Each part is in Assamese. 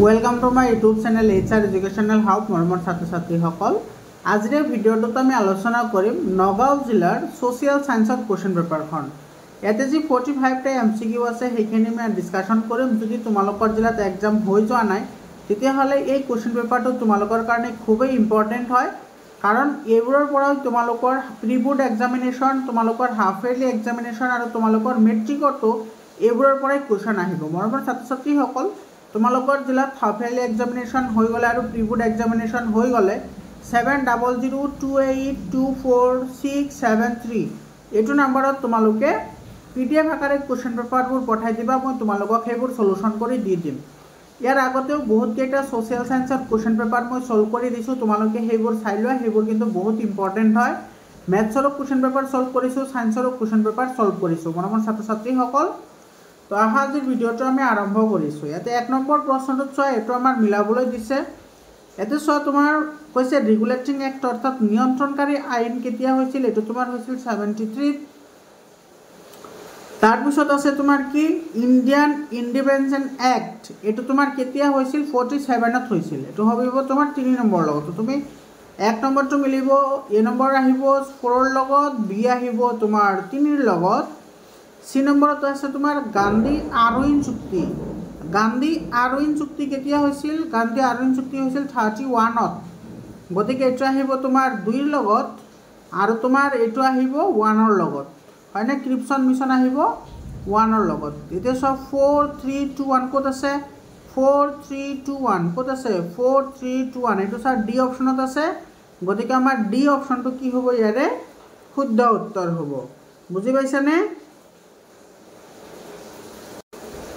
Welcome to my YouTube channel HR educational house मरमर छात्र छात्री सकल आजिर भिडिओत आमी आलोचना करिम नगाँव जिलार सोशियल साइंसर क्वेश्चन पेपारखन इते जी 45टा MCQ आछे हेइखिनि आमी डिस्काशन करिम। यदि तुमालोकर जिलात एग्जाम हो जोৱা নাই तेতিয়াह'লে এই क्वेश्चन पेपारটো तुमालोकर कारणे खूबই इम्पर्टेन्ट হয়, कारण এইবোৰৰ পৰাও तुमालोकर प्री बोर्ड एग्जामिनेशन तुमालोकर हाफ इयरली एग्जामिनेशन और तुमालोकर मेट्रिकतो এইবোৰৰ পৰাই क्वेश्चन আহিব। मरমৰ ছাত্ৰ ছাত্ৰীসকল तुमालोकर जिलात हाफ इयरली एग्जामिनेशन हो गले और प्री बोर्ड एग्जामिनेशन हो गले 7002824673 এইটো नम्बरत तुमालोके PDF आकारे क्वेश्चन पेपारबोर पठाई दिबा। मैं तुमालोকক हेबोर सल्यूशन करि दि दिम। यार आगतेও बहुत केटा सोशियल साइंसर क्वेश्चन पेपार मैं सल्व करि दिसु, तुमालोके हेबोर चाइ लोৱা। हेबोर किन्तु बहुत इम्पर्टेन्ट হয়। मैथ्सरो क्वेश्चन पेपार सल्व करिसु, साइंसरो क्वेश्चन पेपार सल्व करिसु। मरমৰ ছাত্ৰ ছাত্ৰীসকল तो आज भिडिओটো आमी आरम्भ करिसु। याते 1 নম্বৰ प्रश्नটো চোৱা, এটো আমাৰ মিলাবলৈ দিছে। এতে চোৱা তোমাৰ কৈছে ৰেগুলেটিং एक्ट अर्थात नियन्त्रणकारी आईन केতিয়া হৈছিল, এটো তোমাৰ হৈছিল 73। तार पिছত আছে তোমাৰ কি ইন্ডিয়ান ইন্ডিপেন্ডেন্স एक्ट, এটো তোমাৰ কেতিয়া হৈছিল 47ত হৈছিল। এটো হবিব তোমাৰ 3 নম্বৰ লগত। তুমি 1 নম্বৰটো মিলিব, এ নম্বৰ আহিব 4 ৰ লগত, বি আহিব তোমাৰ 3 ৰ লগত। सी नम्बरत আছে তোমাৰ গান্ধী আৰউইন চুক্তি। গান্ধী আৰউইন চুক্তি কেতিয়া হৈছিল? গান্ধী আৰউইন চুক্তি হৈছিল 31ত। গতিকে এটা আহিব তোমাৰ 2 ৰ লগত আৰু তোমাৰ এটো আহিব 1 ৰ লগত, হয়নে? ক্ৰিপছন মিছন আহিব 1 ৰ লগত। এতিয়া সব 4 3 2 1 কত আছে? 4 3 2 1 কত আছে? 4 3 2 1 এটো স্যার ডি অপশনত আছে। গতিকে আমাৰ ডি অপশনটো কি হ'ব? ইয়াৰে শুদ্ধ উত্তৰ হ'ব। বুজি পাইছানে?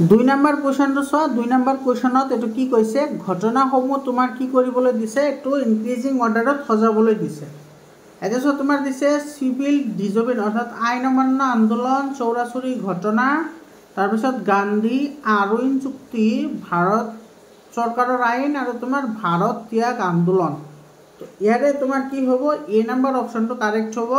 2 নম্বৰ কোৱেশ্চনটো চোৱা। 2 নম্বৰ কোৱেশ্চনত এটো কি কৈছে? ঘটনাসমূহ তোমাৰ কি কৰিবলৈ দিছে? এটো ইনক্ৰিজিং অৰ্ডাৰত সজাবলৈ দিছে। এটা চোৱা তোমাৰ দিছে সিভিল ডিজোবেন অৰ্থাৎ আইন অমান্য আন্দোলন, চৌৰাচুৰী ঘটনা, তাৰ পিছত গান্ধী আৰউইন চুক্তি, ভাৰত চৰকাৰৰ আইন আৰু তোমাৰ ভাৰত ত্যাগ আন্দোলন। তো ইয়াৰে তোমাৰ কি হ'ব? এ নম্বৰ অপশনটো কাৰেক্ট হ'ব।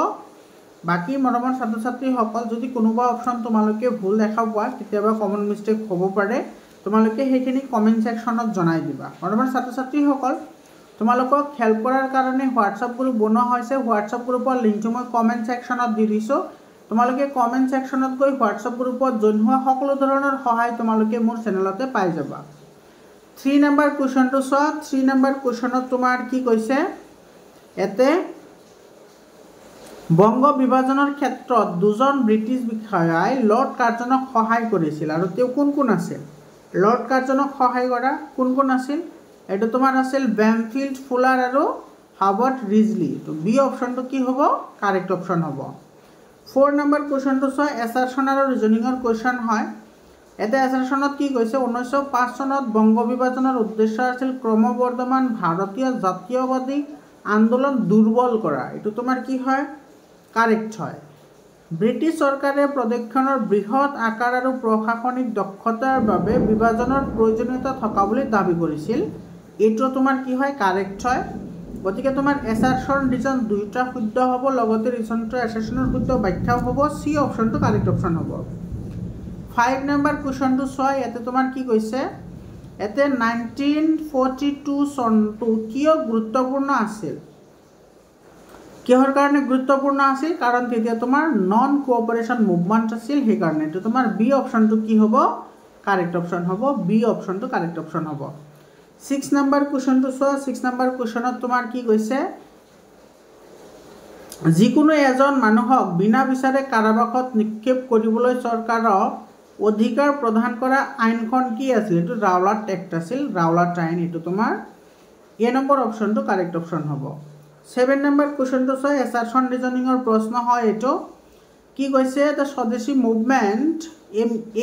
बाकी मरমৰ ছাত্ৰ ছাত্ৰীসকল যদি কোনোবা অপশন তোমালোকে ভুল দেখা পোৱা, কেতিয়াবা কমন মিস্টেক হ'ব পাৰে, তোমালোকে সেইখিনি কমেন্ট সেকশনত জনাই দিবা। মৰমৰ ছাত্ৰ ছাত্ৰীসকল তোমালোকক হেল্প কৰাৰ কাৰণে হোৱাটসএপ গ্ৰুপ বনোৱা হৈছে। হোৱাটসএপ গ্ৰুপৰ লিংকটো মই কমেন্ট সেকশনত দি দিছো। তোমালোকে কমেন্ট সেকশনত গৈ হোৱাটসএপ গ্ৰুপত জইন হোৱা সকলো ধৰণৰ সহায় তোমালোকে মোৰ চেনেলতে পাই যাবা। 3 নম্বৰ কোৱেশ্চনটো চোৱা। 3 নম্বৰ কোৱেশ্চনত তোমাৰ কি কৈছে? এতে বংগ বিভাজনৰ ক্ষেত্ৰত দুজন ব্ৰিটিছ বিষয়াই লৰ্ড কাৰ্জনক সহায় কৰিছিল আৰু তেওঁ কোন কোন আছিল? লৰ্ড কাৰ্জনক সহায় কৰা কোন কোন আছিল? এটো তোমাৰ আছিল বেমফিল্ড, ফুলাৰ আৰু হাৰ্বাৰ্ট ৰিজলি। তো বি অপশনটো কি হ'ব? কাৰেক্ট অপশন হ'ব। 4 নম্বৰ কোৱেশ্চনটো চোৱা। এছাৰশন আৰু ৰিজনিঙৰ কোৱেশ্চন হয়। এটা এছাৰশনত কি কৈছে? 1905 চনত বংগ বিভাজনৰ উদ্দেশ্য আছিল ক্ৰমবৰ্ধমান ভাৰতীয় জাতীয়বাদী আন্দোলন দুৰ্বল কৰা। এটো তোমাৰ কি হয়? কাৰেক্ট হয়। ব্ৰিটিছ চৰকাৰে প্ৰদক্ষিণৰ বৃহৎ আকাৰ আৰু প্ৰশাসনিক দক্ষতাৰ বাবে বিভাজনৰ প্ৰয়োজনীয়তা থকা বুলি দাবী কৰিছিল। এইটো তোমাৰ কি হয়? কাৰেক্ট হয়। গতিকে তোমাৰ এছাৰশন ৰিজন দুইটা শুদ্ধ হ'ব, লগতে ৰিজনটো এছাৰশনৰ শুদ্ধ ব্যাখ্যাও হ'ব। সি অপশনটো কাৰেক্ট অপশন হ'ব। 5 নম্বৰ কোৱেশ্চনটো চোৱা। ইয়াতে তোমাৰ কি কৈছে? এতে 1942 চনটো কিয় গুৰুত্বপূৰ্ণ আছিল? কিহৰ কাৰণে গুৰুত্বপূৰ্ণ আছিল? কাৰণ তেতিয়া তোমাৰ নন কোঅপাৰেশন মুভমেন্ট আছিল, সেই কাৰণে। তো তোমাৰ বি অপশনটো কি হ'ব? কাৰেক্ট অপশন হ'ব। বি অপশনটো কাৰেক্ট অপশন হ'ব। 6 নম্বৰ কোৱেশ্চনটো চোৱা। 6 নম্বৰ কোৱেশ্চনত তোমাৰ কি কৈছে? যিকোনো এজন মানুহক বিনা বিচাৰে কাৰাবাসত নিক্ষেপ কৰিবলৈ চৰকাৰক অধিকাৰ প্ৰদান কৰা আইনখন কি আছিল? এটো ৰাওলাট এক্ট আছিল, ৰাওলাট আইন। এটো তোমাৰ এ নম্বৰ অপশনটো কাৰেক্ট অপশন হ'ব। 7 নম্বৰ কোৱেশ্চনটো চোৱা। এছাৰশন ৰিজনিঙৰ প্ৰশ্ন হয়। এটো কি কৈছে? দ্য স্বদেশী movement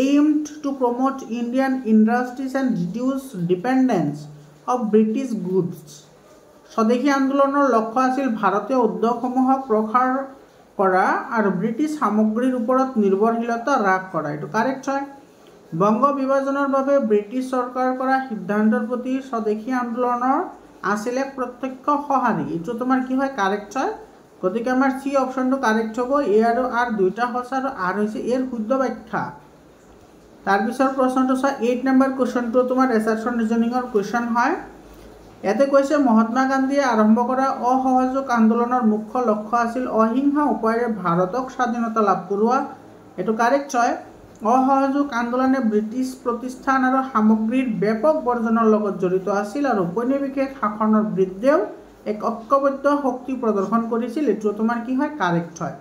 aimed to promote Indian industries and reduce dependence of British goods। স্বদেশী আন্দোলনৰ লক্ষ্য আছিল ভাৰতীয় উদ্যোগসমূহক প্ৰসাৰ কৰা আৰু ব্ৰিটিছ সামগ্ৰীৰ ওপৰত নিৰ্ভৰশীলতা হ্ৰাস কৰা। এটো কাৰেক্ট হয়। বংগ বিভাজনৰ বাবে ব্ৰিটিছ চৰকাৰ কৰা সিদ্ধান্তৰ প্ৰতি স্বদেশী আন্দোলনৰ আছিল এক প্ৰত্যক্ষ সঁহাৰি। এটো তোমাৰ কি হয়? কাৰেক্ট হয়। গতিকে আমাৰ সি অপশনটো কাৰেক্ট হ'ব। এ আৰু আৰ দুইটা সঁচা আৰু আৰ হৈছে এৰ শুদ্ধ ব্যাখ্যা। তাৰপিছৰ প্ৰশ্নটো চোৱা 8 নম্বৰ কুৱেশ্যনটো তোমাৰ এছাৰশ্যন ৰিজনিঙৰ কুৱেশ্যন হয়। ইয়াতে কৈছে মহাত্মা গান্ধীয়ে আৰম্ভ কৰা অসহযোগ আন্দোলনৰ মুখ্য লক্ষ্য আছিল অহিংসা উপায়েৰে ভাৰতক স্বাধীনতা লাভ কৰোৱা। এইটো কাৰেক্ট হয়। অসহযোগ আন্দোলনে ব্ৰিটিছ প্ৰতিষ্ঠান আৰু সামগ্ৰীৰ ব্যাপক বৰ্জনৰ লগত জড়িত আছিল আৰু ঔপনিৱেশিক শাসনৰ বিৰুদ্ধেও এক ঐক্যবদ্ধ শক্তি প্ৰদৰ্শন কৰিছিল। এইটো তোমাৰ কি হয় কাৰেক্ট হয়।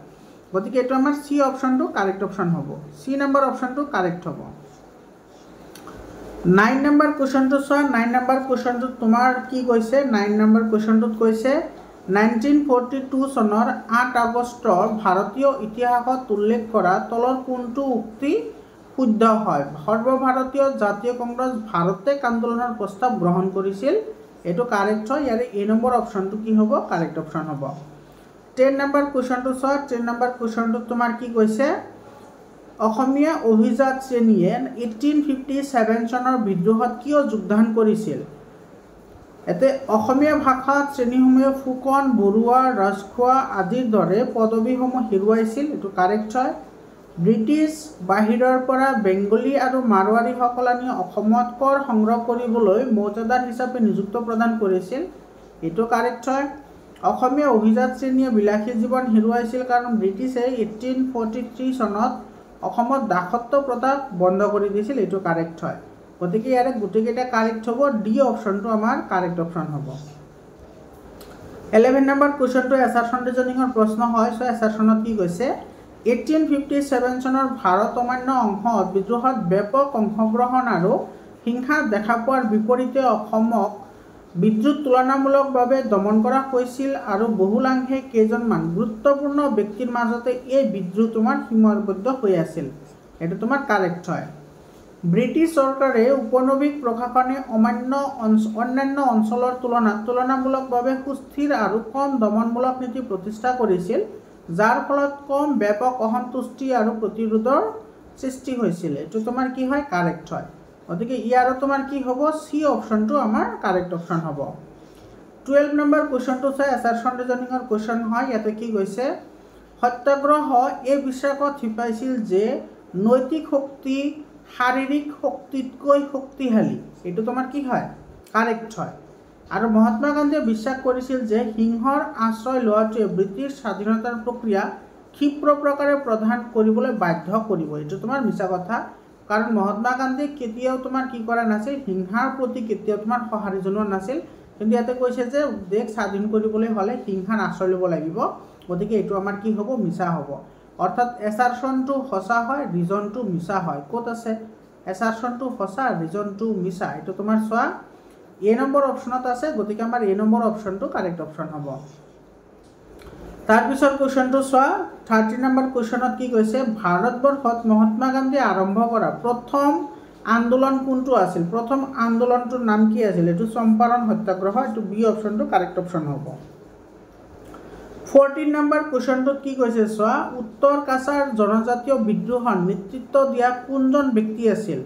গতিকে এইটো আমাৰ সি অপশ্যনটো কাৰেক্ট অপশ্যন হ'ব। সি নম্বৰ অপশ্যনটো কাৰেক্ট হ'ব। 9 নম্বৰ কুৱেশ্যনটো চোৱা। 9 নম্বৰ কুৱেশ্যনটোত তোমাৰ কি কৈছে? 9 নম্বৰ কুৱেশ্যনটোত কৈছে 1942 চনৰ 8 আগষ্টৰ ভাৰতীয় ইতিহাসত উল্লেখ কৰা তলৰ কোনটো উক্তি শুদ্ধ হয়? সৰ্বভাৰতীয় জাতীয় কংগ্ৰেছ ভাৰতেক আন্দোলনৰ প্ৰস্তাৱ গ্ৰহণ কৰিছিল। এইটো কাৰেক্ট হয়। ইয়াৰে এ নম্বৰ অপশ্যনটো কি হ'ব? কাৰেক্ট অপশ্যন হ'ব। 10 নম্বৰ কুৱেশ্যনটো চোৱা। 10 নম্বৰ কুৱেশ্যনটোত তোমাৰ কি কৈছে? অসমীয়া অভিজাত শ্ৰেণীয়ে 1857 চনৰ বিদ্ৰোহত কিয় যোগদান কৰিছিল? এতে অসমীয়া ভাষাত শ্ৰেণীসমূহে ফুকন, বৰুৱা, ৰাজখোৱা আদিৰ দৰে পদবীসমূহ হেৰুৱাইছিল। এইটো কাৰেক্ট হয়। ব্ৰিটিছ বাহিৰৰ পৰা বেংগলী আৰু মাৰোৱাৰীসকল আনি অসমত কৰ সংগ্ৰহ কৰিবলৈ মৌজাদাৰ হিচাপে নিযুক্ত প্ৰদান কৰিছিল। এইটো কাৰেক্ট হয়। অসমীয়া অভিজাত শ্ৰেণীয়ে বিলাসী জীৱন হেৰুৱাইছিল কাৰণ ব্ৰিটিছে 1843 চনত অসমত দাসত্ব প্ৰথা বন্ধ কৰি দিছিল। এইটো কাৰেক্ট হয়। গতিকে ইয়াৰে গোটেইকেইটা কাৰেক্ট হ'ব। ডি অপশ্যনটো আমাৰ কাৰেক্ট অপশ্যন হ'ব। 11 নম্বৰ কুৱেশ্যনটো এছাৰশ্যন ৰিজনিঙৰ প্ৰশ্ন হয়। চ' এছাৰশ্যনত কি কৈছে? 1857 চনৰ ভাৰত অমান্য অংশত বিদ্ৰোহত ব্যাপক অংশগ্ৰহণ আৰু হিংসা দেখা পোৱাৰ বিপৰীতে অসমক বিদ্ৰোহ তুলনামূলকভাৱে দমন কৰা হৈছিল আৰু বহুলাংশে কেইজনমান গুৰুত্বপূৰ্ণ ব্যক্তিৰ মাজতে এই বিদ্ৰোহ তোমাৰ সীমাবদ্ধ হৈ আছিল। এইটো তোমাৰ কাৰেক্ট হয়। ব্ৰিটিছ চৰকাৰে উপনৈতিক প্ৰশাসনে অন্যান্য অঞ্চলৰ তুলনাত তুলনামূলকভাৱে সুস্থিৰ আৰু কম দমনমূলক নীতি প্ৰতিষ্ঠা কৰিছিল, যাৰ ফলত কম ব্যাপক অসন্তুষ্টি আৰু প্ৰতিৰোধৰ সৃষ্টি হৈছিল। এইটো তোমাৰ কি হয়? কাৰেক্ট হয়। গতিকে ইয়াৰো তোমাৰ কি হ'ব? সি অপশ্যনটো আমাৰ কাৰেক্ট অপশ্যন হ'ব। 12 নম্বৰ কুৱেশ্যনটো চাই এছাৰশ্যন ৰিজনিঙৰ কুৱেশ্যন হয়। ইয়াতে কি কৈছে? সত্যাগ্ৰহ এই বিশ্বাসত শিপাইছিল যে নৈতিক শক্তি শাৰীৰিক শক্তিতকৈ শক্তিশালী। এইটো তোমাৰ কি হয়? কাৰেক্ট হয়। আৰু মহাত্মা গান্ধীয়ে বিশ্বাস কৰিছিল যে সিংহৰ আশ্ৰয় লোৱাটোৱে ব্ৰিটিছ স্বাধীনতাৰ প্ৰক্ৰিয়া ক্ষিপ্ৰ প্ৰকাৰে প্ৰদান কৰিবলৈ বাধ্য কৰিব। এইটো তোমাৰ মিছা কথা। কাৰণ মহাত্মা গান্ধীয়ে কেতিয়াও তোমাৰ কি কৰা নাছিল? হিংসাৰ প্ৰতি কেতিয়াও তোমাৰ সঁহাৰি জনোৱা নাছিল। কিন্তু ইয়াতে কৈছে যে দেশ স্বাধীন কৰিবলৈ হ'লে হিংসাৰ আশ্ৰয় ল'ব লাগিব। গতিকে এইটো আমাৰ কি হ'ব? মিছা হ'ব। অৰ্থাৎ এছাৰশ্যনটো সঁচা হয়, ৰিজনটো মিছা হয়। ক'ত আছে? এছাৰশ্যনটো সঁচা, ৰিজনটো মিছা। এইটো তোমাৰ চোৱা এ নম্বৰ অপশ্যনত আছে। গতিকে আমাৰ এ নম্বৰ অপশ্যনটো কাৰেক্ট অপশ্যন হ'ব। তাৰপিছৰ কুৱেশ্যনটো চোৱা। 30 নম্বৰ কুৱেশ্যনত কি কৈছে? ভাৰতবৰ্ষত মহাত্মা গান্ধীয়ে আৰম্ভ কৰা প্ৰথম আন্দোলন কোনটো আছিল? প্ৰথম আন্দোলনটোৰ নাম কি আছিল? এইটো চম্পাৰণ সত্যাগ্ৰহ। এইটো বি অপশ্যনটো কাৰেক্ট অপশ্যন হ'ব। 14 নম্বৰ কুৱেশ্যনটোত কি কৈছে চোৱা? উত্তৰ কাছাৰ জনজাতীয় বিদ্ৰোহৰ নেতৃত্ব দিয়া কোনজন ব্যক্তি আছিল?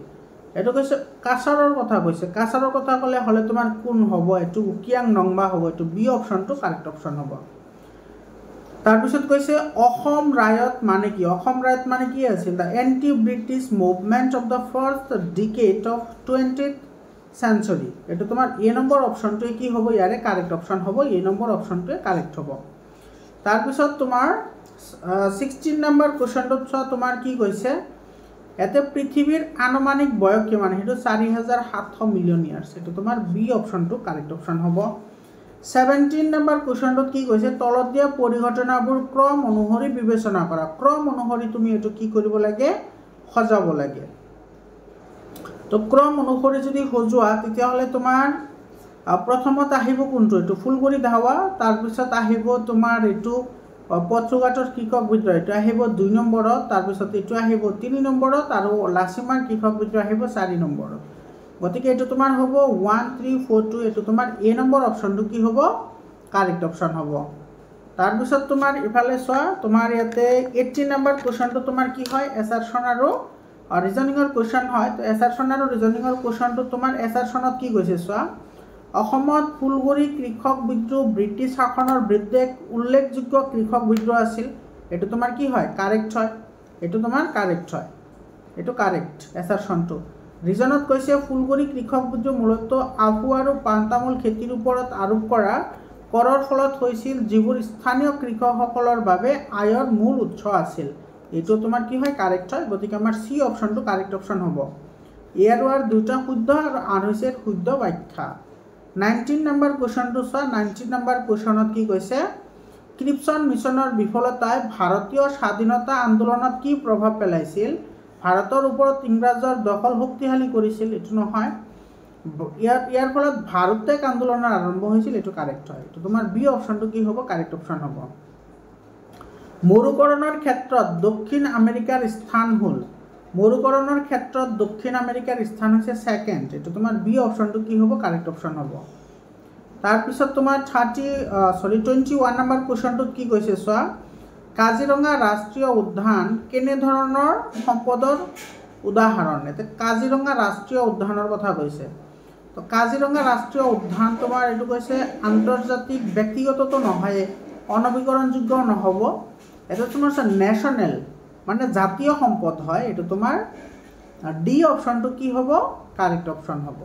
এইটো কৈছে কাছাৰৰ কথা কৈছে। কাছাৰৰ কথা ক'লে হ'লে তোমাৰ কোন হ'ব? এইটো উকিয়াং নংবা হ'ব। এইটো বি অপশ্যনটো কাৰেক্ট অপশ্যন হ'ব। তাৰপিছত কৈছে অসম ৰায়ট মানে কি? অসম ৰায়ট মানে কি আছিল? The anti British movement of the first decade of 20th century. এইটো তোমাৰ এ নম্বৰ অপশ্যনটোৱে কি হ'ব? ইয়াৰে কাৰেক্ট অপশ্যন হ'ব। এ নম্বৰ অপশ্যনটোৱে কাৰেক্ট হ'ব। তাৰপিছত তোমাৰ 16 নম্বৰ কুৱেশ্যনটোত চোৱা। তোমাৰ কি কৈছে? ইয়াতে পৃথিৱীৰ আনুমানিক বয়স কিমান? সেইটো 4700 মিলিয়ন ইয়াৰ্ছ। এইটো তোমাৰ বি অপশ্যনটো কাৰেক্ট অপশ্যন হ'ব। 17 নম্বৰ কুৱেশ্যনটোত কি কৈছে? তলত দিয়া পৰিঘটনাবোৰ ক্ৰম অনুসৰি বিবেচনা কৰা। ক্ৰম অনুসৰি তুমি এইটো কি কৰিব লাগে? সজাব লাগে। তো ক্ৰম অনুসৰি যদি সজোৱা তেতিয়াহ'লে তোমাৰ প্ৰথমত আহিব কোনটো? এইটো ফুলগুৰি ধাৱা। তাৰপিছত আহিব তোমাৰ এইটো পথৰুঘাটৰ কৃষক বিদ্ৰোহ। এইটো আহিব 2 নম্বৰত। তাৰপিছত এইটো আহিব 3 নম্বৰত আৰু লাচিমাৰ কৃষক বিদ্ৰোহ আহিব 4 নম্বৰত। গতিকে এইটো তোমাৰ হ'ব 1, 3, 4, 2। এইটো তোমাৰ এ নম্বৰ অপশ্যনটো কি হ'ব? কাৰেক্ট অপশ্যন হ'ব। তাৰপিছত তোমাৰ ইফালে চোৱা। তোমাৰ ইয়াতে 18 নম্বৰ কুৱেশ্যনটো তোমাৰ কি হয়? এছাৰশ্যন আৰু ৰিজনিঙৰ কুৱেশ্যন হয়। তো এছাৰশ্যন আৰু ৰিজনিঙৰ কুৱেশ্যনটো তোমাৰ এছাৰশ্যনত কি কৈছে চোৱা? অসমত ফুলগুৰি কৃষক বিদ্ৰোহ ব্ৰিটিছ শাসনৰ বিৰুদ্ধে উল্লেখযোগ্য কৃষক বিদ্ৰোহ আছিল। এইটো তোমাৰ কি হয়? কাৰেক্ট হয়। এইটো তোমাৰ কাৰেক্ট হয়। এইটো কাৰেক্ট এছাৰশ্যনটো। ৰিজনত কৈছে ফুলগুৰি কৃষক গোটে মূলত আহু আৰু পাণ তামোল খেতিৰ ওপৰত আৰোপ কৰা কৰৰ ফলত হৈছিল, যিবোৰ স্থানীয় কৃষকসকলৰ বাবে আয়ৰ মূল উৎস আছিল। এইটো তোমাৰ কি হয় কাৰেক্ট হয়, গতিকে আমাৰ চি অপশ্যনটো কাৰেক্ট অপশ্যন হ'ব। ইয়াৰ আৰু দুটা শুদ্ধ আৰু আন হৈছে শুদ্ধ ব্যাখ্যা। 19 নম্বৰ কুৱেশ্যনটো চোৱা। 19 নম্বৰ কুৱেশ্যনত কি কৈছে, ক্ৰিপছন মিছনৰ বিফলতাই ভাৰতীয় স্বাধীনতা আন্দোলনত কি প্ৰভাৱ পেলাইছিল? ভাৰতৰ ওপৰত ইংৰাজৰ দখল শক্তিশালী কৰিছিল, এইটো নহয়। ইয়াৰ ফলত ভাৰতেক আন্দোলনৰ আৰম্ভ হৈছিল, এইটো কাৰেক্ট হয়। এইটো তোমাৰ বি অপশ্যনটো কি হ'ব কাৰেক্ট অপশ্যন হ'ব। মৰুকৰণৰ ক্ষেত্ৰত দক্ষিণ আমেৰিকাৰ স্থান হ'ল, মৰুকৰণৰ ক্ষেত্ৰত দক্ষিণ আমেৰিকাৰ স্থান হৈছে ছেকেণ্ড। এইটো তোমাৰ বি অপশ্যনটো কি হ'ব কাৰেক্ট অপশ্যন হ'ব। তাৰপিছত তোমাৰ 21 নম্বৰ কুৱেশ্যনটোত কি কৈছে চোৱা, কাজিৰঙা ৰাষ্ট্ৰীয় উদ্যান কেনেধৰণৰ সম্পদৰ উদাহৰণ? এতিয়া কাজিৰঙা ৰাষ্ট্ৰীয় উদ্যানৰ কথা কৈছে। তো কাজিৰঙা ৰাষ্ট্ৰীয় উদ্যান তোমাৰ এইটো কৈছে আন্তৰ্জাতিক, ব্যক্তিগতটো নহয়, অনৱীকৰণযোগ্য নহ'ব। এইটো তোমাৰ নেশ্যনেল মানে জাতীয় সম্পদ হয়। এইটো তোমাৰ ডি অপশ্যনটো কি হ'ব কাৰেক্ট অপশ্যন হ'ব।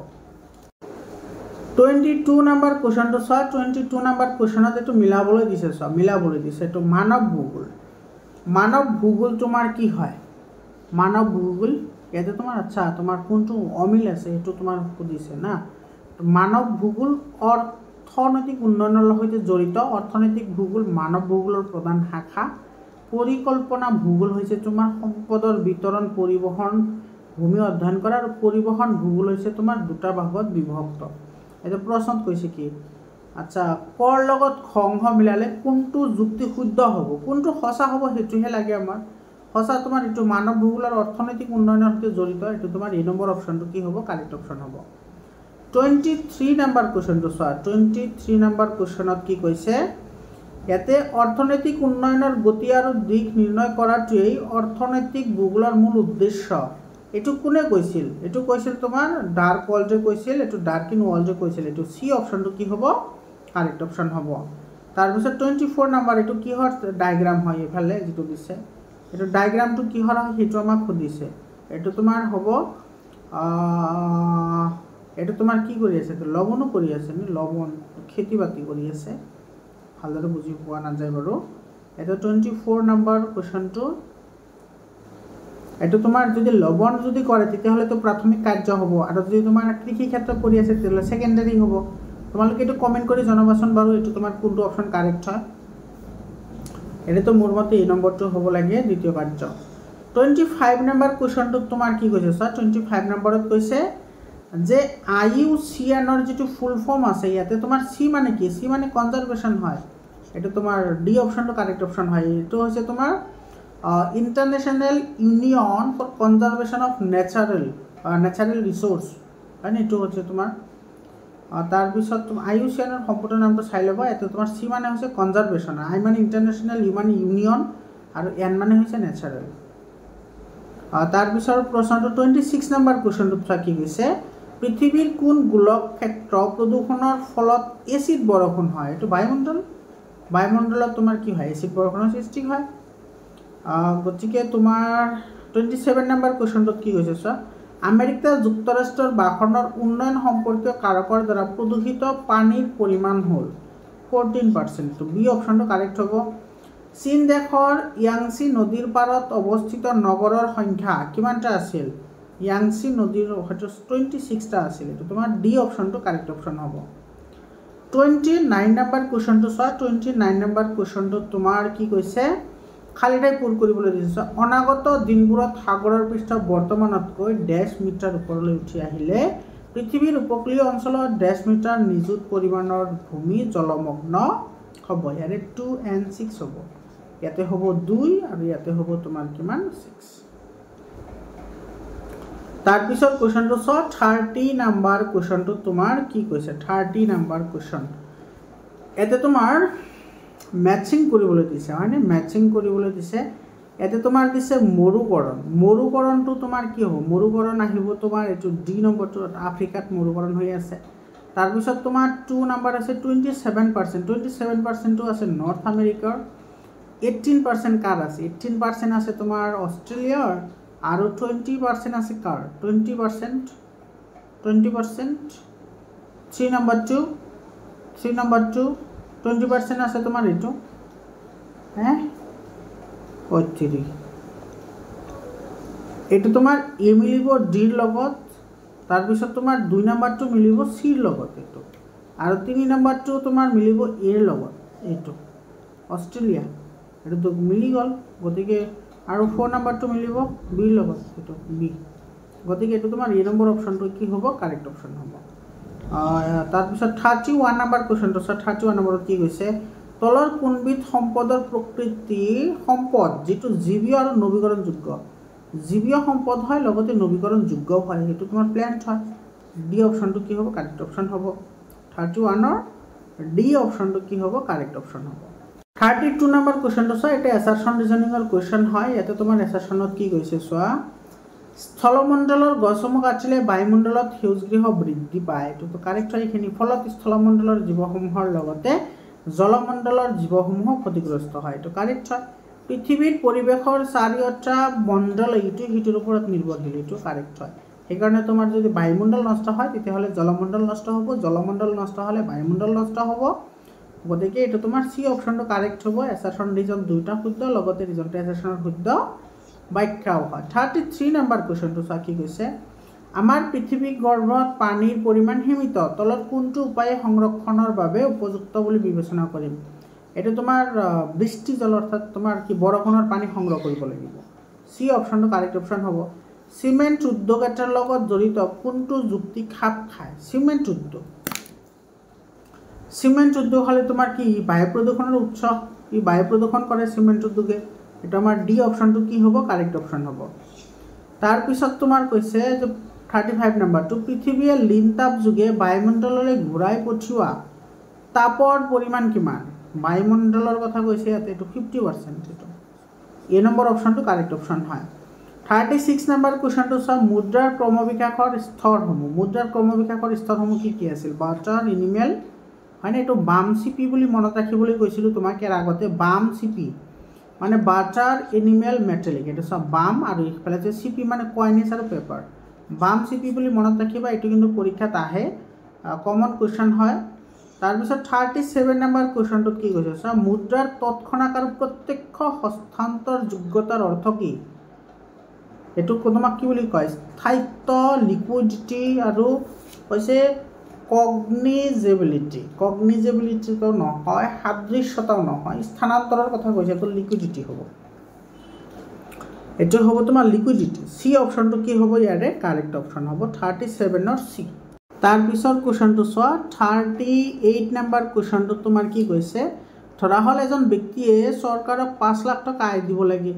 22 নম্বৰ কুৱেশ্যনটো চোৱা। 22 নম্বৰ কুৱেশ্যনত এইটো মিলাবলৈ দিছে চোৱা, মিলাবলৈ দিছে। এইটো মানৱ ভূগোল। মানৱ ভূগোল তোমাৰ কি হয়? মানৱ ভূগোল ইয়াতে তোমাৰ আচ্ছা তোমাৰ কোনটো অমিল আছে সেইটো তোমাৰ সুধিছে না। মানৱ ভূগোল অৰ্থনৈতিক উন্নয়নৰ সৈতে জড়িত। অৰ্থনৈতিক ভূগোল মানৱ ভূগোলৰ প্ৰধান শাখা। পৰিকল্পনা ভূগোল হৈছে তোমাৰ সম্পদৰ বিতৰণ, পৰিবহণ, ভূমি অধ্যয়ন কৰা, আৰু পৰিবহণ ভূগোল হৈছে তোমাৰ দুটা ভাগত বিভক্ত। এইটো প্ৰশ্নত কৈছে কি, আচ্ছা কৰ লগত সংঘ মিলালে কোনটো যুক্তি শুদ্ধ হ'ব, কোনটো সঁচা হ'ব সেইটোহে লাগে আমাৰ। সঁচা তোমাৰ এইটো মানৱ ভূগোলৰ অৰ্থনৈতিক উন্নয়নৰ সৈতে জড়িত। এইটো তোমাৰ এ নম্বৰ অপশ্যনটো কি হ'ব কাৰেক্ট অপশ্যন হ'ব। 23 নম্বৰ কুৱেশ্যনটো চোৱা। 23 নম্বৰ কুৱেশ্যনত কি কৈছে, ইয়াতে অৰ্থনৈতিক উন্নয়নৰ গতি আৰু দিশ নিৰ্ণয় কৰাটোৱেই অৰ্থনৈতিক ভূগোলৰ মূল উদ্দেশ্য। এইটো কোনে কৈছিল? এইটো কৈছিল তোমাৰ ডাৰ্ক ৱৰ্ল্ডে কৈছিল। এইটো ডাৰ্কিন ৱৰ্ল্ডে কৈছিল। এইটো চি অপশ্যনটো কি হ'ব কাৰেক্ট অপশ্যন হ'ব। তাৰপিছত 24 নম্বৰ, এইটো কিহৰ ডায়েগ্ৰাম হয়? এইফালে যিটো দিছে এইটো ডায়েগ্ৰামটো কিহৰ হয় সেইটো আমাক সুধিছে। এইটো তোমাৰ হ'ব এইটো তোমাৰ কি কৰি আছে? এইটো লৱণো কৰি আছে নে? লৱণ খেতি বাতি কৰি আছে, ভালদৰে বুজি পোৱা নাযায় বাৰু। এইটো 24 নম্বৰ কুৱেশ্যনটো। এইটো তোমাৰ যদি লৱণ যদি কৰে তেতিয়াহ'লেতো প্ৰাথমিক কাৰ্য হ'ব, আৰু যদি তোমাৰ কৃষি ক্ষেত্ৰত কৰি আছে তেতিয়াহ'লে ছেকেণ্ডাৰী হ'ব। তোমালোকে এইটো কমেণ্ট কৰি জনাবাচোন বাৰু, এইটো তোমাৰ কোনটো অপশ্যন কাৰেক্ট হয়। এইটো মোৰ মতে এই নম্বৰটো হ'ব লাগে দ্বিতীয় কাৰ্য। 25 নম্বৰ কুৱেশ্যনটোত তোমাৰ কি কৈছে চোৱা। 25 নম্বৰত কৈছে যে IUCNৰ যিটো ফুল ফৰ্ম আছে, ইয়াতে তোমাৰ চি মানে কি? চি মানে কনজাৰভেশ্যন হয়। এইটো তোমাৰ ডি অপশ্যনটো কাৰেক্ট অপশ্যন হয়। এইটো হৈছে তোমাৰ international union for conservation of natural resources হয় নে? এইটো হৈছে তোমাৰ তাৰপিছত IUCNৰ সম্পূৰ্ণ নামটো চাই ল'বা। এইটো তোমাৰ চি মানে হৈছে কনজাৰভেশ্যন, আই মানে ইণ্টাৰনেশ্যনেল, ইউ মানে ইউনিয়ন, আৰু এন মানে হৈছে নেচাৰেল। তাৰপিছত প্ৰশ্নটো 26 নম্বৰ কুৱেশ্যনটোত চোৱা কি কৈছে, পৃথিৱীৰ কোন গোলক ক্ষেত্ৰ প্ৰদূষণৰ ফলত এচিড বৰষুণ হয়? এইটো বায়ুমণ্ডল। বায়ুমণ্ডলত তোমাৰ কি হয়? এচিড বৰষুণৰ সৃষ্টি হয়। গতিকে তোমাৰ 27 নম্বৰ কুৱেশ্যনটোত কি কৈছে চোৱা, আমেৰিকা যুক্তৰাষ্ট্ৰৰ বাসনৰ উন্নয়ন সম্পৰ্কীয় কাৰকৰ দ্বাৰা প্ৰদূষিত পানীৰ পৰিমাণ হ'ল 14%। বি অপশ্যনটো কাৰেক্ট হ'ব। চীন দেশৰ য়াংচি নদীৰ পাৰত অৱস্থিত নগৰৰ সংখ্যা কিমানটা আছিল? য়াংচি নদীৰ হয়তো 26টা আছিল। এইটো তোমাৰ ডি অপশ্যনটো কাৰেক্ট অপশ্যন হ'ব। 29 নম্বৰ কুৱেশ্যনটো চোৱা। 29 নম্বৰ কুৱেশ্যনটোত তোমাৰ কি কৈছে, খালী ঠাই পূৰ কৰিবলৈ দিছে। অনাগত দিনবোৰত সাগৰৰ পৃষ্ঠ বৰ্তমানতকৈ 1.5 মিটাৰ ওপৰলৈ উঠি আহিলে পৃথিৱীৰ উপকূলীয় অঞ্চলত 1.5 মিটাৰ নিযুত পৰিমাণৰ ভূমি জলমগ্ন হ'ব। ইয়াৰে 2 and 6 হ'ব। ইয়াতে হ'ব 2 আৰু ইয়াতে হ'ব তোমাৰ কিমান 6। তাৰপিছত কুৱেশ্যনটো চোৱা। 30 নম্বৰ কুৱেশ্যনটো তোমাৰ কি কৈছে? 30 নম্বৰ কুৱেশ্যন ইয়াতে তোমাৰ মেটচিং কৰিবলৈ দিছে হয়নে? মেটচিং কৰিবলৈ দিছে। ইয়াতে তোমাৰ দিছে মৰুকৰণ। মৰুকৰণটো তোমাৰ কি হ'ব? মৰুকৰণ আহিব তোমাৰ এইটো ডি নম্বৰটো, আফ্ৰিকাত মৰুকৰণ হৈ আছে। তাৰপিছত তোমাৰ 2 নম্বৰ আছে 27%। 27%টো আছে নৰ্থ আমেৰিকাৰ। 18% কাৰ আছে? 18% আছে তোমাৰ অষ্ট্ৰেলিয়াৰ, আৰু 20% আছে কাৰ 20% 3 নম্বৰ 2 20% আছে তোমাৰ এইটো পঁয়ত্ৰিশ এইটো তোমাৰ এ মিলিব ডিৰ লগত তাৰপিছত তোমাৰ 2 নম্বৰটো মিলিব চিৰ লগত এইটো আৰু 3 নম্বৰটো তোমাৰ মিলিব এৰ লগত এইটো অষ্ট্ৰেলিয়া এইটো মিলি গ'ল গতিকে আৰু 4 নম্বৰটো মিলিব বিৰ লগত এইটো বি গতিকে এইটো তোমাৰ এ নম্বৰ অপশ্যনটো কি হ'ব কাৰেক্ট অপশ্যন হ'ব তাৰপিছত 31 নম্বৰ কুৱেশ্যনটো চাওঁ 31 নম্বৰত কি কৈছে তলৰ কোনবিধ সম্পদৰ প্ৰকৃতিৰ সম্পদ যিটো জীৱীয় আৰু নৱীকৰণযোগ্য জীৱীয় সম্পদ হয় লগতে নৱীকৰণযোগ্য হয় সেইটো তোমাৰ প্লেন্ট হয় ডি অপশ্যনটো কি হ'ব কাৰেক্ট অপশ্যন হ'ব 31ৰ ডি অপশ্যনটো কি হ'ব কাৰেক্ট অপশ্যন হ'ব 32 নম্বৰ কুৱেশ্যনটো চোৱা এটা এছাৰশ্যন ৰিজনিঙৰ কুৱেশ্যন হয় ইয়াতে তোমাৰ এছাৰশ্যনত কি কৈছে চোৱা স্থলমণ্ডলৰ গছসমূহ কাটিলে বায়ুমণ্ডলত সেউজগৃহ বৃদ্ধি পায় এইটো কাৰেক্ট হয় এইখিনি ফলত স্থলমণ্ডলৰ জীৱসমূহৰ লগতে জলমণ্ডলৰ জীৱসমূহ ক্ষতিগ্ৰস্ত হয় এইটো কাৰেক্ট হয় পৃথিৱীৰ পৰিৱেশৰ চাৰিওটা মণ্ডল এইটো সিটোৰ ওপৰত নিৰ্ভৰশীল এইটো কাৰেক্ট হয় সেইকাৰণে তোমাৰ যদি বায়ুমণ্ডল নষ্ট হয় তেতিয়াহ'লে জলমণ্ডল নষ্ট হ'ব জলমণ্ডল নষ্ট হ'লে বায়ুমণ্ডল নষ্ট হ'ব গতিকে এইটো তোমাৰ সি অপশ্যনটো কাৰেক্ট হ'ব এছাৰশ্যন ৰিজন দুটা শুদ্ধ লগতে ৰিজনটো এছাৰশ্যনৰ শুদ্ধ ব্যাখ্যাও হয় 33 নম্বৰ কুৱেশ্যনটো চোৱা কি কৈছে আমাৰ পৃথিৱী গৰ্ভত পানীৰ পৰিমাণ সীমিত তলত কোনটো উপায়ে সংৰক্ষণৰ বাবে উপযুক্ত বুলি বিবেচনা কৰিম এইটো তোমাৰ বৃষ্টি জল অৰ্থাৎ তোমাৰ কি বৰষুণৰ পানী সংগ্ৰহ কৰিব লাগিব সি অপশ্যনটো কাৰেক্ট অপশ্যন হ'ব সিমেন্ট উদ্যোগ এটাৰ লগত জড়িত কোনটো যুক্তি খাপ খায় সিমেন্ট উদ্যোগ হলে তোমাৰ কি বায়ু প্ৰদূষণৰ উৎস ই বায়ু প্ৰদূষণ কৰে সিমেন্ট উদ্যোগে এটা আমাৰ ডি অপশ্যনটো কি হ'ব কাৰেক্ট অপশ্যন হ'ব তাৰ পিছত তোমাৰ কৈছে যে 35 নম্বৰটো পৃথিৱীয়ে লিন তাপ যোগে বায়ুমণ্ডললৈ ঘূৰাই পঠিওৱা তাপৰ পৰিমাণ কিমান বায়ুমণ্ডলৰ কথা কৈছে ইয়াতে এইটো 50% এইটো এ নম্বৰ অপশ্যনটো কাৰেক্ট অপশ্যন হয় 36 নম্বৰ কুৱেশ্যনটো চোৱা মুদ্ৰাৰ ক্ৰমবিকাশৰ স্তৰসমূহ কি আছিল বাটাৰ এনিমেল হয়নে এইটো বাম চিপি বুলি মনত ৰাখিবলৈ কৈছিলোঁ তোমাক ইয়াৰ আগতে বাম চিপি মানে বাটাৰ এনিমেল মেটেলিক এইটো চব বাম আৰু ইফালে যে চিপি মানে কইনেছ আৰু পেপাৰ বাম চিপি বুলি মনত ৰাখিবা এইটো কিন্তু পৰীক্ষাত আহে কমন কুৱেশ্যন হয় তাৰপিছত 37 নম্বৰ কুৱেশ্যনটোত কি কৈছে চোৱা মুদ্ৰাৰ তৎক্ষণাৎ আৰু প্ৰত্যক্ষ হস্তান্তৰ যোগ্যতাৰ অৰ্থ কি এইটো তোমাক কি বুলি কয় স্থায়িত্ব লিকুইডিটি আৰু কৈছে কগনিজেবিলিটিটো নহয় সাদৃশ্যতাও নহয় স্থানান্তৰৰ কথা কৈছে তো লিকুইডিটি হ'ব এইটো হ'ব তোমাৰ লিকুইডিটি সি অপশ্যনটো কি হ'ব ইয়াৰে কাৰেক্ট অপশ্যন হ'ব 37ৰ সি তাৰপিছৰ কুৱেশ্যনটো চোৱা 38 নম্বৰ কুৱেশ্যনটো তোমাৰ কি কৈছে ধৰা হ'ল এজন ব্যক্তিয়ে চৰকাৰক 5 লাখ টকা আয় দিব লাগে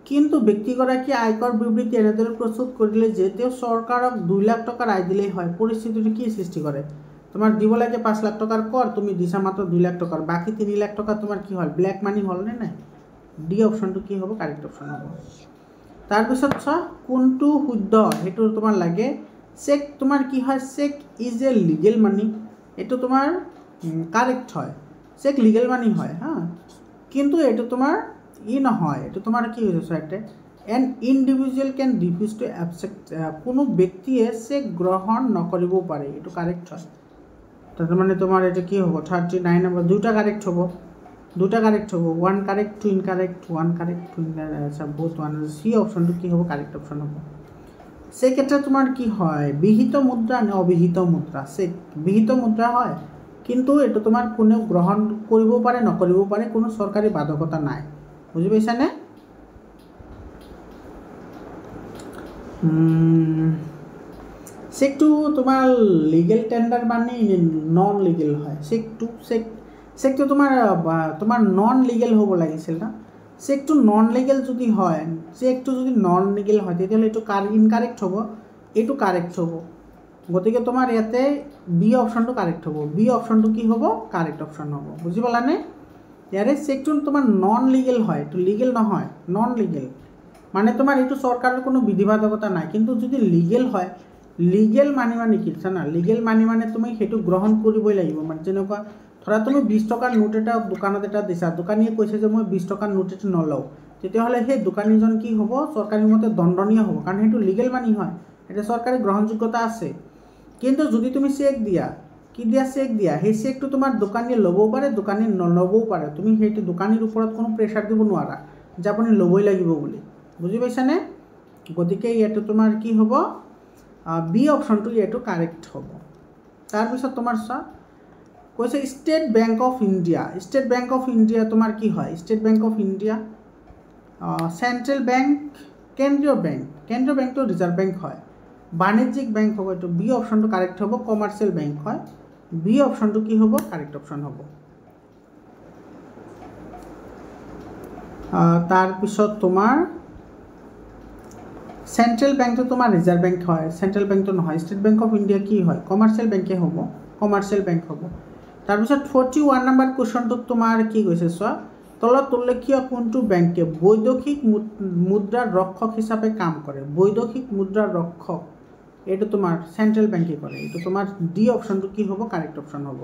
কিন্তু ব্যক্তিগৰাকী আয়কৰ বিবৃতি এনেদৰে প্ৰস্তুত কৰিলে যে তেওঁ চৰকাৰক 2 লাখ টকাৰ আয় দিলেই হয় পৰিস্থিতিটো কি সৃষ্টি কৰে তোমাৰ দিব লাগে 5 লাখ টকাৰ কৰ তুমি দিছা মাত্ৰ 2 লাখ টকাৰ বাকি 3 লাখ টকা তোমাৰ কি হ'ল ব্ল্যাক মানি হ'ল নে নাই ডি অপশ্যনটো কি হ'ব কাৰেক্ট অপশ্যন হ'ব তাৰপিছত চোৱা কোনটো শুদ্ধ সেইটো তোমাৰ লাগে চেক তোমাৰ কি হয় চেক ইজ এ লিগেল মানি এইটো তোমাৰ কাৰেক্ট হয় চেক লিগেল মানি হয় হা কিন্তু এইটো তোমাৰ নহয় এইটো তোমাৰ কি হৈছে চাইতে এন ইণ্ডিভিজুৱেল কেন ৰিফিউজ টু এবজেক্ট কোনো ব্যক্তিয়ে চেক গ্ৰহণ নকৰিব পাৰে এইটো কাৰেক্ট হয় তাতে মানে তোমাৰ এটা কি হ'ব 39 নম্বৰ দুটা কাৰেক্ট হ'ব 1 কাৰেক্ট 2 ইনকাৰেক্ট 1 কাৰেক্ট 2 ইনকাৰেক্ট বহুত 1 সি অপশ্যনটো কি হ'ব কাৰেক্ট অপশ্যন হ'ব চেক এটা তোমাৰ কি হয় বিহিত মুদ্ৰা নে অবিহিত মুদ্ৰা চেক বিহিত মুদ্ৰা হয় কিন্তু এইটো তোমাৰ কোনেও গ্ৰহণ কৰিব পাৰে নকৰিব পাৰে কোনো চৰকাৰী বাধকতা নাই বুজি পাইছানে চেকটো তোমাৰ লিগেল টেন্ডাৰ মানে নন লিগেল হয় চেকটো তোমাৰ নন লিগেল হ'ব লাগিছিল না চেকটো নন লিগেল যদি হয় তেতিয়াহ'লে এইটো ইনকাৰেক্ট হ'ব এইটো কাৰেক্ট হ'ব গতিকে তোমাৰ ইয়াতে বি অপশ্যনটো কাৰেক্ট হ'ব বি অপশ্যনটো কি হ'ব কাৰেক্ট অপশ্যন হ'ব বুজি পালানে ইয়াৰে চেকটো তোমাৰ নন লিগেল হয় এইটো লিগেল নহয় নন লিগেল মানে তোমাৰ এইটো চৰকাৰৰ কোনো বিধিবাধকতা নাই কিন্তু যদি লিগেল হয় লিগেল মানে কি জানা লিগেল মানে তুমি সেইটো গ্ৰহণ কৰিবই লাগিব মানে যেনেকুৱা ধৰা তুমি 20 টকাৰ নোট এটা দোকানত এটা দিছা দোকানীয়ে কৈছে যে মই 20 টকাৰ নোট এটা নলওঁ তেতিয়াহ'লে সেই দোকানীজন কি হ'ব চৰকাৰী মতে দণ্ডনীয় হ'ব, কাৰণ সেইটো লিগেল মানি হয়, এটা চৰকাৰী গ্ৰহণযোগ্যতা আছে। কিন্তু যদি তুমি চেক দিয়া, কি দিয়া চেক দিয়া, সেই চেকটো তোমাৰ দোকানীয়ে ল'বও পাৰে, দোকানীয়ে নল'বও পাৰে। তুমি সেইটো দোকানীৰ ওপৰত কোনো প্ৰেছাৰ দিব নোৱাৰা যে আপুনি ল'বই লাগিব বুলি, বুজি পাইছানে? গতিকে ইয়াতো তোমাৰ কি হ'ব, বি অপশ্যনটো ইয়াতো কাৰেক্ট হ'ব। তাৰপিছত তোমাৰ চোৱা কৈছে state bank of India. State bank of India তোমাৰ কি হয়? State bank of India central bank, কেন্দ্ৰীয় বেংক। কেন্দ্ৰীয় বেংকটো ৰিজাৰ্ভ বেংক হয়। বাণিজ্যিক বেংক হ'ব, এইটো বি অপশ্যনটো কাৰেক্ট হ'ব। কমাৰ্চিয়েল বেংক হয়, বি অপশ্যনটো কি হ'ব? কাৰেক্ট অপশ্যন হ'ব। তাৰপিছত তোমাৰ চেণ্ট্ৰেল বেংকটো তোমাৰ ৰিজাৰ্ভ বেংক হয়, চেণ্ট্ৰেল বেংকটো নহয়। ষ্টেট বেংক অফ ইণ্ডিয়া কি হয়? কমাৰ্চিয়েল বেংকে হ'ব, কমাৰ্চিয়েল বেংক হ'ব। তাৰপিছত 41 নম্বৰ কুৱেশ্যনটোত তোমাৰ কি কৈছে চোৱা, তলত উল্লেখীয় কোনটো বেংকে বৈদেশিক মুদ্ৰাৰ ৰক্ষক হিচাপে কাম কৰে? বৈদেশিক মুদ্ৰাৰ ৰক্ষক, এইটো তোমাৰ চেণ্ট্ৰেল বেংকে কৰে। এইটো তোমাৰ ডি অপশ্যনটো কি হ'ব? কাৰেক্ট অপশ্যন হ'ব।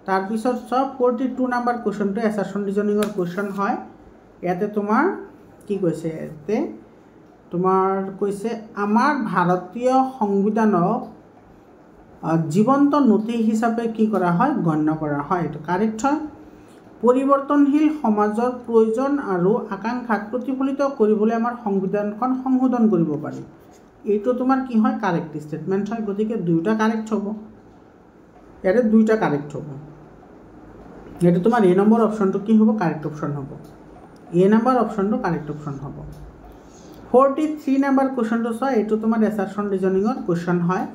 তাৰপিছত চোৱা 42 নম্বৰ কুৱেশ্যনটো এছাৰশ্যন ৰিজনিঙৰ কুৱেশ্যন হয়। ইয়াতে তোমাৰ কি কৈছে? ইয়াতে তোমাৰ কৈছে আমাৰ ভাৰতীয় সংবিধানক জীৱন্ত নথি হিচাপে কি কৰা হয়? গণ্য কৰা হয়। এইটো কাৰেক্ট হয়। পৰিৱৰ্তনশীল সমাজৰ প্ৰয়োজন আৰু আকাংক্ষাক প্ৰতিফলিত কৰিবলৈ আমাৰ সংবিধানখন সংশোধন কৰিব পাৰি। এইটো তোমাৰ কি হয়? কাৰেক্ট ষ্টেটমেণ্ট হয়। গতিকে দুয়োটা কাৰেক্ট হ'ব, ইয়াতে দুয়োটা কাৰেক্ট হ'ব। ইয়াতে তোমাৰ এ নম্বৰ অপশ্যনটো কি হ'ব? কাৰেক্ট অপশ্যন হ'ব। এ নম্বৰ অপশ্যনটো কাৰেক্ট অপশ্যন হ'ব। 43 নম্বৰ কুৱেশ্যনটো চোৱা, এইটো তোমাৰ এছাৰশ্যন ৰিজনিঙৰ কুৱেশ্যন হয়।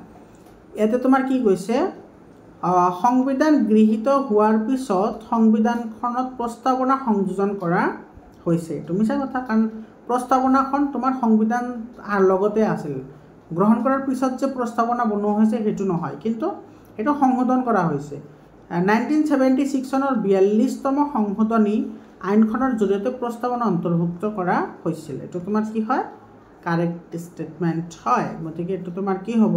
ইয়াতে তোমাৰ কি কৈছে? সংবিধান গৃহীত হোৱাৰ পিছত সংবিধানখনত প্ৰস্তাৱনা সংযোজন কৰা হৈছে। এইটো মিছা কথা, কাৰণ প্ৰস্তাৱনাখন তোমাৰ সংবিধান লগতে আছিল। গ্ৰহণ কৰাৰ পিছত যে প্ৰস্তাৱনা বনোৱা হৈছে সেইটো নহয়, কিন্তু এইটো সংশোধন কৰা হৈছে। 1976 চনৰ 42তম সংশোধনী আইনখনৰ জৰিয়তে প্ৰস্তাৱনা অন্তৰ্ভুক্ত কৰা হৈছিল। এইটো তোমাৰ কি হয়? কাৰেক্ট ষ্টেটমেণ্ট হয়। গতিকে এইটো তোমাৰ কি হ'ব?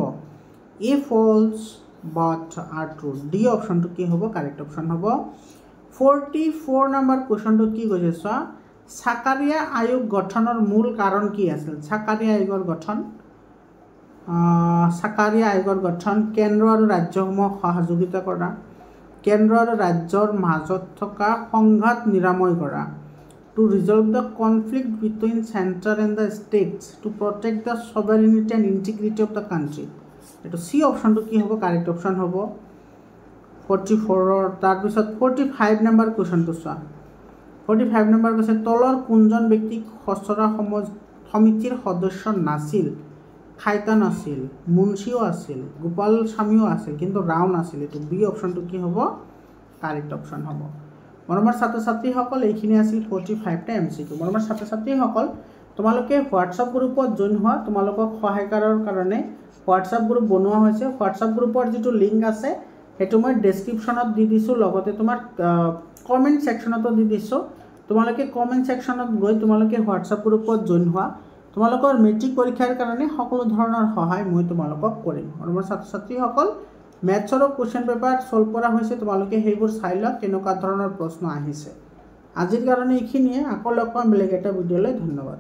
এ ফলছ বাট আৰ ট্ৰু, ডি অপশ্যনটো কি হ'ব? কাৰেক্ট অপশ্যন হ'ব। 44 নম্বৰ কুৱেশ্যনটোত কি কৈছে চোৱা, চাকাৰীয়া আয়োগ গঠনৰ মূল কাৰণ কি আছিল? চাকাৰীয়া আয়োগৰ গঠন, চাকাৰীয়া আয়োগৰ গঠন কেন্দ্ৰ আৰু ৰাজ্যসমূহক সহযোগিতা কৰা, কেন্দ্ৰ আৰু ৰাজ্যৰ মাজত থকা সংঘাত নিৰাময় কৰা, to resolve the conflict between centre and the states, to protect the sovereignty and integrity of the country. এইটো চি অপশ্যনটো কি হ'ব? কাৰেক্ট অপশ্যন হ'ব 44-ৰ। তাৰপিছত 45 নম্বৰ কুৱেশ্যনটো চোৱা। 45 নম্বৰ কৈছে তলৰ কোনজন ব্যক্তি খচৰা সমিতিৰ সদস্য নাছিল? খাইতান আছিল, মুন্সিও আছিল, গোপাল স্বামীও আছিল, কিন্তু ৰাও নাছিল। এইটো বি অপশ্যনটো কি হ'ব? কাৰেক্ট অপশ্যন হ'ব। মৰমৰ ছাত্ৰ ছাত্ৰীসকল, এইখিনি আছিল 45টা MCQ। মৰমৰ ছাত্ৰ ছাত্ৰীসকল, তোমালোকে হোৱাটছআপ গ্ৰুপত জইন হোৱা। তোমালোকক সহায়কাৰৰ কাৰণে হোৱাটছআপ গ্ৰুপ বনোৱা হৈছে। হোৱাটছআপ গ্ৰুপৰ যিটো লিংক আছে সেইটো মই ডেছক্ৰিপশ্যনত দি দিছোঁ, লগতে তোমাৰ কমেণ্ট ছেকশ্যনতো দি দিছোঁ। তোমালোকে কমেণ্ট ছেকশ্যনত গৈ তোমালোকে হোৱাটছআপ গ্ৰুপত জইন হোৱা। তোমালোকৰ মেট্ৰিক পৰীক্ষাৰ কাৰণে সকলো ধৰণৰ সহায় মই তোমালোকক কৰিম। মৰমৰ ছাত্ৰ ছাত্ৰীসকল, মেথছৰো কুৱেশ্যন পেপাৰ ছল্ভ কৰা হৈছে, তোমালোকে সেইবোৰ চাই লোৱা কেনেকুৱা ধৰণৰ প্ৰশ্ন আহিছে। আজিৰ কাৰণে এইখিনিয়ে, আকৌ লগ পাম বেলেগ এটা ভিডিঅ'লৈ। ধন্যবাদ।